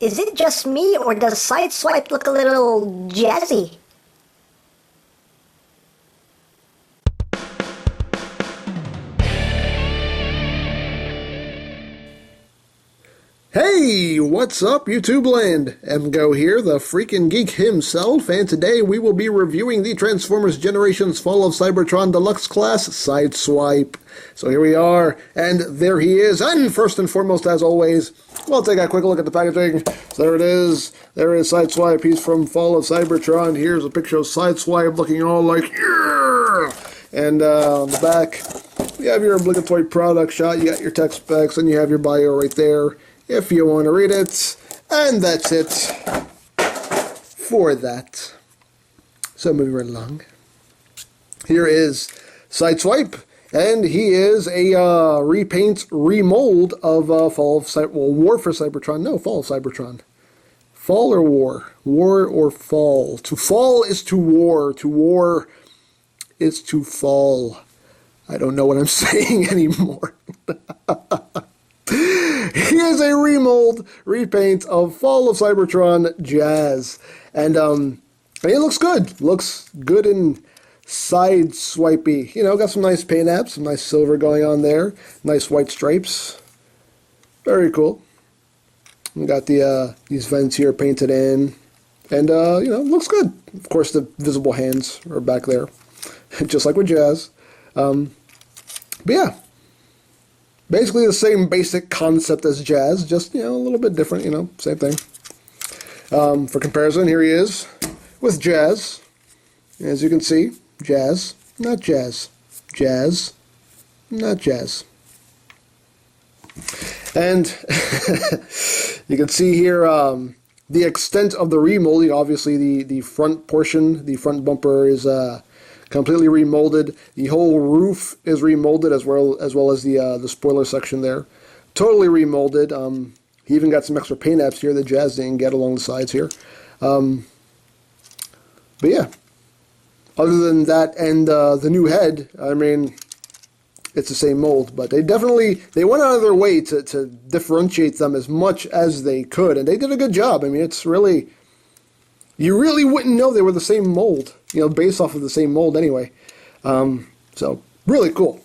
Is it just me, or does Sideswipe look a little jazzy? Hey, what's up, YouTube land? EmGo here, the freaking geek himself, and today we will be reviewing the Transformers Generations Fall of Cybertron Deluxe class, Sideswipe. So here we are, and there he is, and first and foremost, as always, we'll take a quick look at the packaging. So there it is, there is Sideswipe, he's from Fall of Cybertron. Here's a picture of Sideswipe looking all like, yeah! And on the back, you have your obligatory product shot, you got your tech specs, and you have your bio right there, if you want to read it, and that's it for that. So moving right along. Here is Sideswipe, and he is a repaint, remold of Fall of War for Cybertron. No, Fall of Cybertron. Fall or War? War or Fall? To fall is to war. To war is to fall. I don't know what I'm saying anymore. Here's a remold, repaint of Fall of Cybertron Jazz. And it looks good. Looks good and side-swipey. You know, got some nice paint apps, some nice silver going on there. Nice white stripes. Very cool. We got the these vents here painted in. And, you know, looks good. Of course, the visible hands are back there. Just like with Jazz. But yeah. Basically the same basic concept as Jazz, just, you know, a little bit different, you know, same thing. For comparison, here he is with Jazz. As you can see, Jazz, not Jazz. Jazz, not Jazz. And you can see here the extent of the remolding. Obviously, the front portion, the front bumper is completely remolded. The whole roof is remolded as well as the spoiler section there. Totally remolded. He even got some extra paint apps here that Jazz didn't get along the sides here. But yeah, other than that and the new head, I mean, it's the same mold. But they went out of their way to differentiate them as much as they could, and they did a good job. I mean, it's really... You really wouldn't know they were the same mold, you know, based off of the same mold anyway. So, really cool.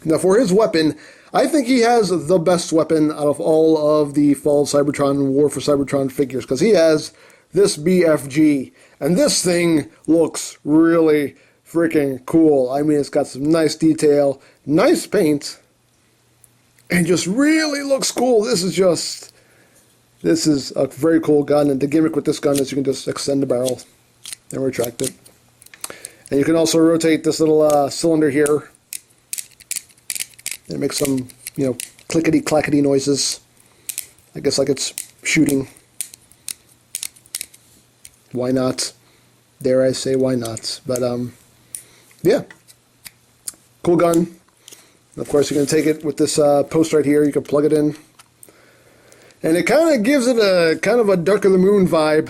Now, for his weapon, I think he has the best weapon out of all of the Fall of Cybertron and War for Cybertron figures, because he has this BFG, and this thing looks really freaking cool. I mean, it's got some nice detail, nice paint, and just really looks cool. This is a very cool gun, and the gimmick with this gun is you can just extend the barrel and retract it. And you can also rotate this little cylinder here and make some, you know, clickety-clackety noises. I guess like it's shooting. Why not? Dare I say why not? But, yeah. Cool gun. And of course, you can take it with this post right here. You can plug it in. And it kind of gives it a kind of a Dark of the Moon vibe.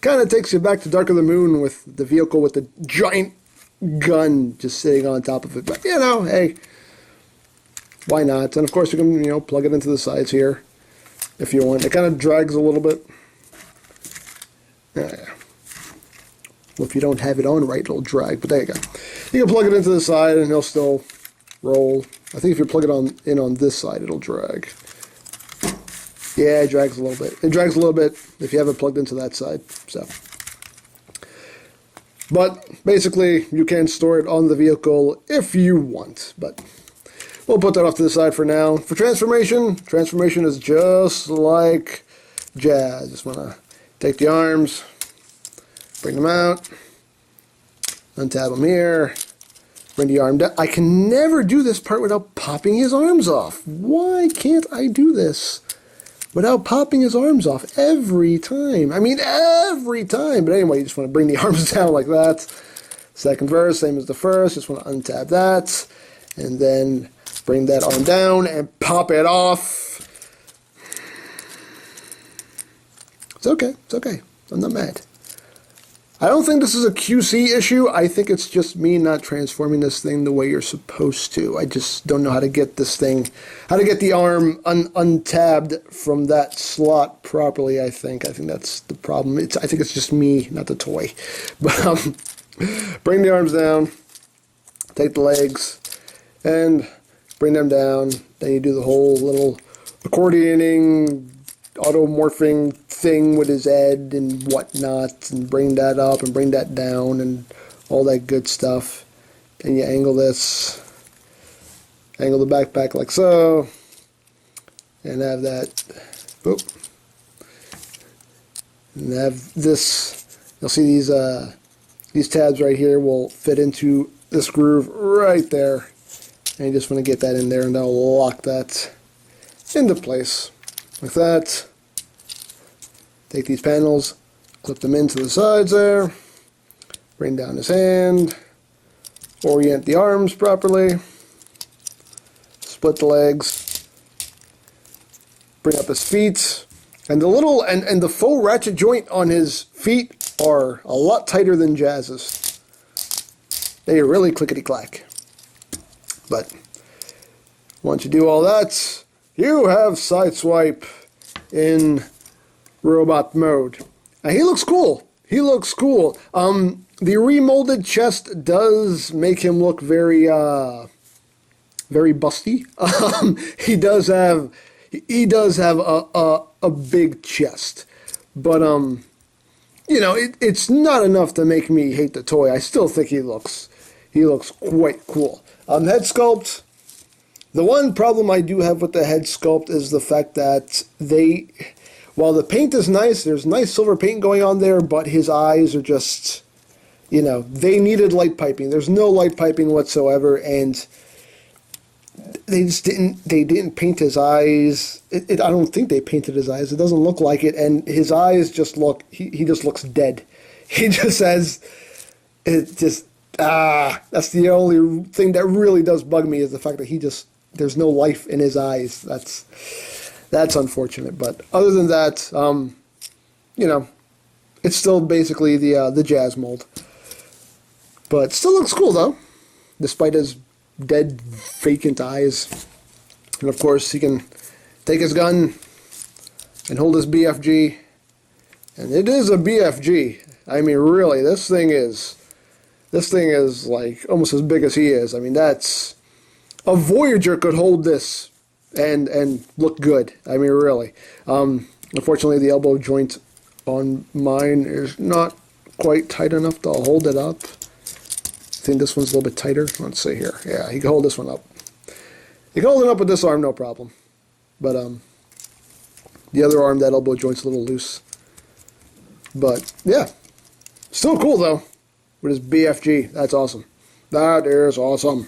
Kind of takes you back to Dark of the Moon with the vehicle with the giant gun just sitting on top of it. But, you know, hey, why not? And, of course, you can, you know, plug it into the sides here if you want. It kind of drags a little bit. Well, if you don't have it on right, it'll drag. But there you go. You can plug it into the side and it'll still roll. I think if you plug it in on this side, it'll drag. Yeah, it drags a little bit. It drags a little bit if you have it plugged into that side. So, but basically, you can store it on the vehicle if you want. But we'll put that off to the side for now. For transformation is just like Jazz. Just want to take the arms, bring them out, untab them here. Bring the arm down. I can never do this part without popping his arms off. Why can't I do this without popping his arms off every time? I mean, every time. But anyway, you just want to bring the arms down like that. Second verse, same as the first. Just want to untab that. And then bring that arm down and pop it off. It's okay. It's okay. I'm not mad. I don't think this is a QC issue. I think it's just me not transforming this thing the way you're supposed to. I just don't know how to get this thing, how to get the arm untabbed from that slot properly, I think. I think that's the problem. I think it's just me, not the toy. But bring the arms down, take the legs, and bring them down. Then you do the whole little accordioning, automorphing thing with his head and whatnot, and bring that up and bring that down and all that good stuff. Then you angle this, angle the backpack like so, and have that, boop, and have this. You'll see these tabs right here will fit into this groove right there, and you just want to get that in there, and that'll lock that into place like that. Take these panels, clip them into the sides there, bring down his hand, orient the arms properly, split the legs, bring up his feet, and the little and the faux ratchet joint on his feet are a lot tighter than Jazz's. They really clickety-clack. But once you do all that, you have Sideswipe in robot mode. Now, he looks cool. He looks cool. The remolded chest does make him look very very busty. He does have a big chest, but you know, it's not enough to make me hate the toy. I still think he looks quite cool. Head sculpt. The one problem I do have with the head sculpt is the fact that while the paint is nice, there's nice silver paint going on there, but his eyes are just, you know, they needed light piping. There's no light piping whatsoever, and they didn't paint his eyes. I don't think they painted his eyes. It doesn't look like it, and his eyes just look, he just looks dead. He just has, it just, that's the only thing that really does bug me, is the fact that there's no life in his eyes. That's unfortunate, but other than that, you know, it's still basically the Jazz mold. But still looks cool though, despite his dead, vacant eyes. And of course, he can take his gun and hold his BFG, and it is a BFG. I mean, really, this thing is like almost as big as he is. I mean, that's a Voyager could hold this and look good. I mean, really. Unfortunately, the elbow joint on mine is not quite tight enough to hold it up. I think this one's a little bit tighter. Let's see here. Yeah, he can hold this one up. He can hold it up with this arm, no problem. But the other arm, that elbow joint's a little loose. But yeah, still cool though. With his BFG, that's awesome. That is awesome.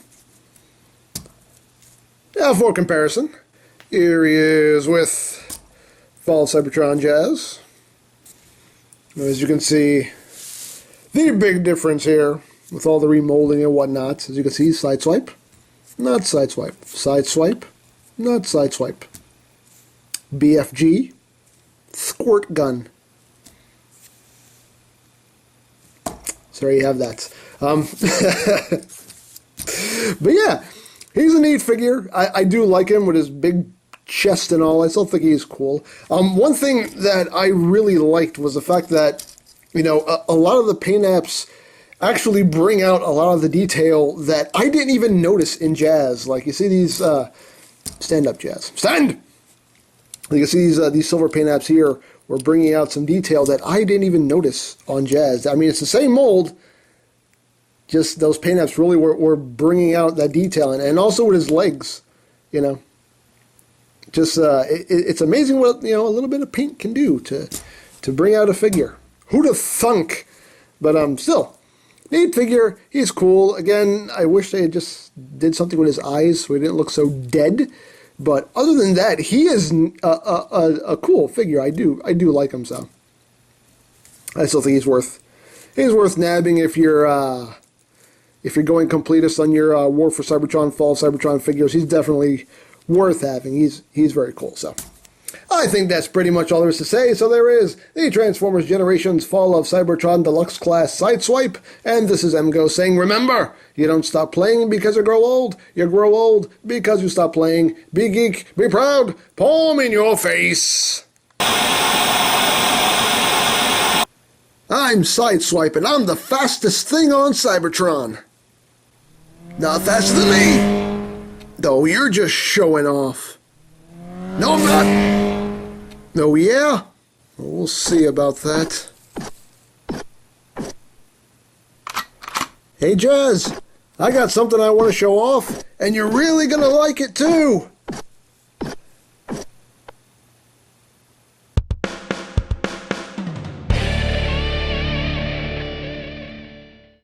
Now for comparison, here he is with Fall of Cybertron Jazz. As you can see, the big difference here with all the remolding and whatnot. As you can see, Sideswipe, not Sideswipe. Sideswipe, not Sideswipe. BFG, squirt gun. So there you have that. But yeah, he's a neat figure. I do like him with his big chest and all. I still think he's cool. One thing that I really liked was the fact that, you know, a lot of the paint apps actually bring out a lot of the detail that I didn't even notice in Jazz. Like, you see these, stand up, Jazz. Stand! You can see these silver paint apps here were bringing out some detail that I didn't even notice on Jazz. I mean, it's the same mold, just those paint apps really were bringing out that detail. And also with his legs, you know. Just, it's amazing what, you know, a little bit of paint can do to bring out a figure. Who'd have thunk? But still, neat figure. He's cool. Again, I wish they had just did something with his eyes so he didn't look so dead. But other than that, he is a cool figure. I do like him so. I still think he's worth nabbing if you're going completist on your War for Cybertron, Fall of Cybertron figures. He's definitely worth having. He's very cool. So I think that's pretty much all there is to say. So there is the Transformers Generations Fall of Cybertron Deluxe Class Sideswipe, and this is EmGo saying, remember, you don't stop playing because you grow old. You grow old because you stop playing. Be geek, be proud, palm in your face. I'm Sideswipe, and I'm the fastest thing on Cybertron. Not faster than me. Though you're just showing off. No, I'm not. Oh, yeah? We'll see about that. Hey, Jazz, I got something I want to show off, and you're really gonna like it, too.